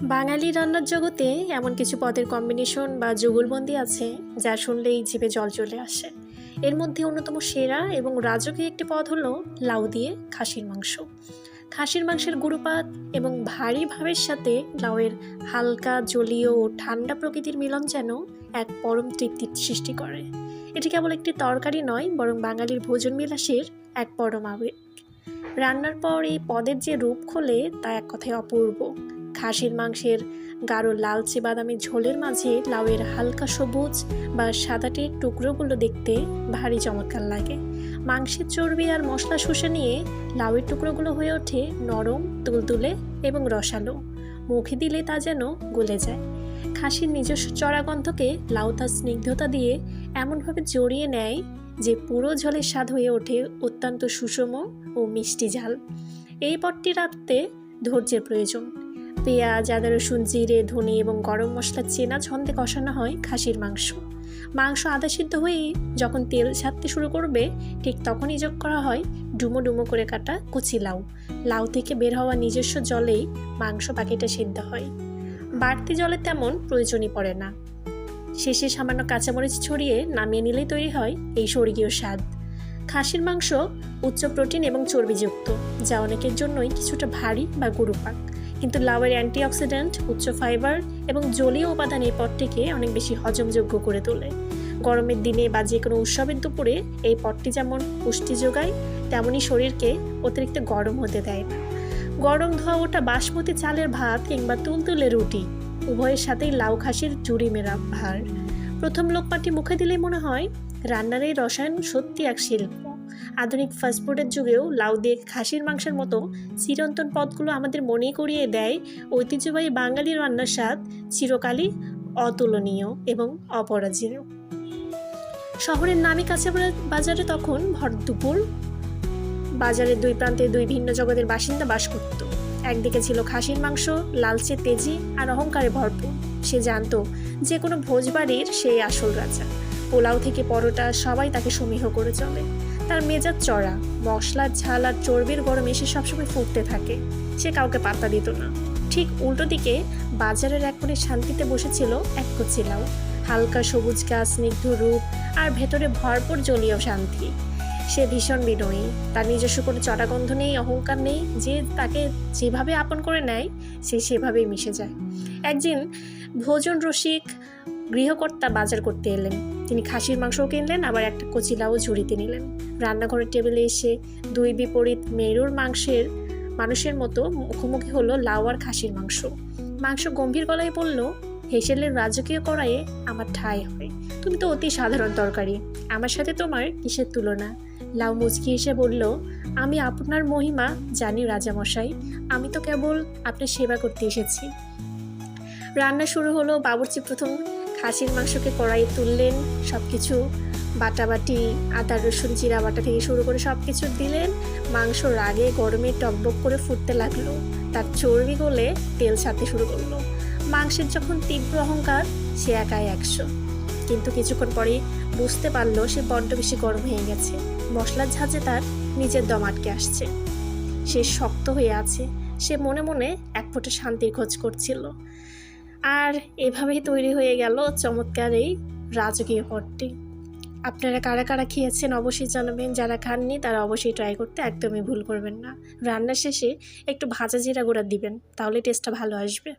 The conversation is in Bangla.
বাঙালি রান্নার জগতে এমন কিছু পদের কম্বিনেশন বা যুগলবন্দি আছে যা শুনলেই জিভে জল চলে আসে। এর মধ্যে অন্যতম সেরা এবং রাজকীয় একটি পদ হলো লাউ দিয়ে খাসির মাংস। খাসির মাংসের গুরুপাত এবং ভারী ভাবের সাথে লাউয়ের হালকা জলীয় ও ঠান্ডা প্রকৃতির মিলন যেন এক পরম তৃপ্তির সৃষ্টি করে। এটি কেবল একটি তরকারি নয়, বরং বাঙালির ভোজন বিলাসের এক পরম আবেগ। রান্নার পর এই পদের যে রূপ খোলে তা এক কথায় অপূর্ব। খাসির মাংসের গাঢ় লালচে বাদামি ঝোলের মাঝে লাউয়ের হালকা সবুজ বা সাদাটে টুকরোগুলো দেখতে ভারী চমৎকার লাগে। মাংসের চর্বি আর মশলা শুষে নিয়ে লাউয়ের টুকরোগুলো হয়ে ওঠে নরম, তুলতুলে এবং রসালো। মুখে দিলে তা যেন গলে যায়। খাসির নিজস্ব চড়া গন্ধকে লাউ তার স্নিগ্ধতা দিয়ে এমনভাবে জড়িয়ে নেয় যে পুরো ঝোলের স্বাদ হয়ে ওঠে অত্যন্ত সুষম ও মিষ্টি ঝাল। এই পদটি রাঁধতে ধৈর্যের প্রয়োজন। পেঁয়াজ, আদা, রসুন, জিরে, ধনে এবং গরম মশলা চেনা ছন্দে কষানো হয় খাসির মাংস আধা সিদ্ধ হয়ে যখন তেল ছাড়তে শুরু করবে, ঠিক তখনই যোগ করা হয় ডুমো ডুমো করে কাটা কুচি লাউ থেকে বের হওয়া নিজস্ব জলেই মাংস বাকিটা সিদ্ধ হয়। বাড়তি জলের তেমন প্রয়োজনই পড়ে না। শেষে সামান্য কাঁচামরিচ ছড়িয়ে নামিয়ে নিলেই তৈরি হয় এই স্বর্গীয় স্বাদ। খাসির মাংস উচ্চ প্রোটিন এবং চর্বিযুক্ত, যা অনেকের জন্যই কিছুটা ভারী বা গুরুপাক। কিন্তু লাউয়ের অ্যান্টিঅক্সিডেন্ট, উচ্চ ফাইবার এবং জলীয় উপাদান এই পদটিকে অনেক বেশি হজমযোগ্য করে তোলে। গরমের দিনে বা যে কোনো উৎসবের দুপুরে এই পদটি যেমন পুষ্টি যোগায়, তেমনই শরীরকে অতিরিক্ত গরম হতে দেয় না। গরম ধোয়া ওঠা বাসমতি চালের ভাত কিংবা তুলতুলে রুটি, উভয়ের সাথেই লাউ খাসির জুড়ি মেরা ভার। প্রথম লোকমাটি মুখে দিলেই মনে হয় রান্নার এই রসায়ন সত্যি এক শিল্প। আধুনিক ফাস্টফুডের যুগেও লাউ দিয়ে খাসির মাংসের মতো চিরন্তন পদগুলো আমাদের মনে করিয়ে দেয় ঐতিহ্যবাহী বাঙালি রান্নার স্বাদ চিরকালই অতুলনীয় এবং অপরাজেয়। শহরের নামি কাঁচা বাজারে তখন ভর দুপুর। বাজারের দুই প্রান্তে দুই ভিন্ন জগতের বাসিন্দা বাস করত। একদিকে ছিল খাসির মাংস, লালচে তেজি আর অহংকারে ভরপুর। সে জানতো যে কোনো ভোজবাড়ির সেই আসল রাজা। পোলাও থেকে পরোটা সবাই তাকে সমীহ করে চলে। তার মেজাজ চড়া, মশলার ঝাল আর চর্বির গরম এসে সবসময় ফুটতে থাকে। সে কাউকে পাত্তা দিত না। ঠিক উল্টো দিকে বাজারের এক কোণে শান্তিতে বসেছিল এক কচি লাউ। হালকা সবুজ গাছ, স্নিগ্ধ রূপ আর ভেতরে ভরপুর জলীয় শান্তি। সে ভীষণ বিনয়ী। তার নিজস্ব কোনো চড়াগন্ধ নেই, অহংকার নেই। যে তাকে যেভাবে আপন করে নেয়, সে সেভাবেই মিশে যায়। একদিন ভোজন রসিক গৃহকর্তা বাজার করতে এলেন। তিনি খাসির মাংসও কিনলেন, আবার একটা কচি লাউ ঝুড়িতে নিলেন। রান্নাঘরের টেবিলে এসে দুই বিপরীত মেরুর মানুষের মতো মুখোমুখি হলো লাউ আর খাসির মাংস গম্ভীর গলায় বলল, হেসেলের রাজকীয় কড়াইয়ে আমার ঠাঁই হয়। তুমি তো অতি সাধারণ তরকারি, আমার সাথে তোমার কিসের তুলনা? লাউ মুচকি এসে বলল, আমি আপনার মহিমা জানি রাজামশাই, আমি তো কেবল আপনার সেবা করতে এসেছি। রান্না শুরু হলো। বাবুর্চি প্রথম খাসির মাংসকে কড়াইয়ে তুললেন। সব কিছু বাটাবাটি, আদা রসুন জিরা বাটা থেকে শুরু করে সব কিছু দিলেন। মাংস রাগে গরমে টকবক করে ফুটতে লাগলো। তার চর্বি গলে তেল ছাড়তে শুরু করলো। মাংসের যখন তীব্র অহংকার, সে একাই 100। কিন্তু কিছুক্ষণ পরেই বুঝতে পারলো সে বড্ড বেশি গরম হয়ে গেছে। মশলার ঝাঁজে তার নিজের দম আটকে আসছে। সে শক্ত হয়ে আছে। সে মনে মনে এক ফোঁটা শান্তির খোঁজ করছিল। আর এভাবেই তৈরি হয়ে গেল চমৎকার এই রাজকীয় পদটি। আপনারা কারা কারা খেয়েছেন অবশ্যই জানাবেন। যারা খাননি তারা অবশ্যই ট্রাই করতে একদমই ভুল করবেন না। রান্নার শেষে একটু ভাজা জিরা গুঁড়া দিবেন, তাহলে টেস্টটা ভালো আসবে।